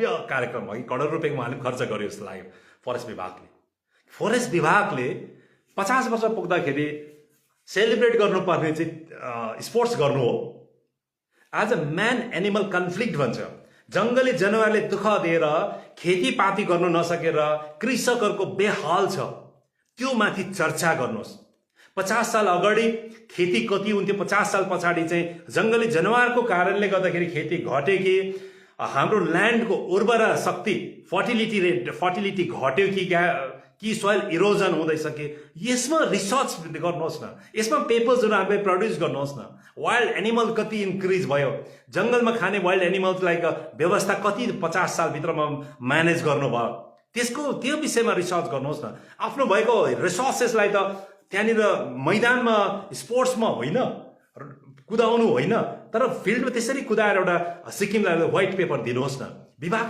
भव्य कार्यक्रम हो कि करोड रुपियाँ उहाँले खर्च गर्यो जस्तो लाग्यो फरेस्ट विभागले 50 वर्ष पुग्दाखेरि सेलिब्रेट गर्नुपर्ने चाहिँ स्पोर्ट्स गर्नु हो। आज म्यान एनिमल कन्फ्लिक्ट भन्छ। जंगली जनावरले दुःख दिएर खेतीपाती गर्न नसकेर कृषकहरूको बेहाल छ, त्यो माथि चर्चा गर्नुहोस्। 50 साल अगाडि खेती कति हुन्थ्यो, 50 साल पछाडि चाहिँ जंगली जनावरको कारणले गर्दाखेरि खेती घट्यो कि हाम्रो ल्यान्डको उर्वरा शक्ति फर्टिलिटी घट्यो कि सोइल इरोजन हुँदैछ कि यसमा रिसर्च गर्नुहोस् न, यसमा पेपर्सहरु हामीले प्रड्युस गर्नुहोस् न। वाइल्ड एनिमल कति इन्क्रिज भयो, जंगलमा खाने वाइल्ड एनिमल्सलाई व्यवस्था कति 50 साल भित्रमा म्यानेज गर्नुभयो, त्यो विषयमा रिसर्च गर्नुहोस् न। आफ्नो भएको रिसोर्सेसलाई त त्यहाँनिर मैदानमा स्पोर्ट्समा होइन कुदाउनु होइन, तर फिल्डमा त्यसरी कुदाएर एउटा सिक्किमलाई व्हाइट पेपर दिनुहोस् न। विभाग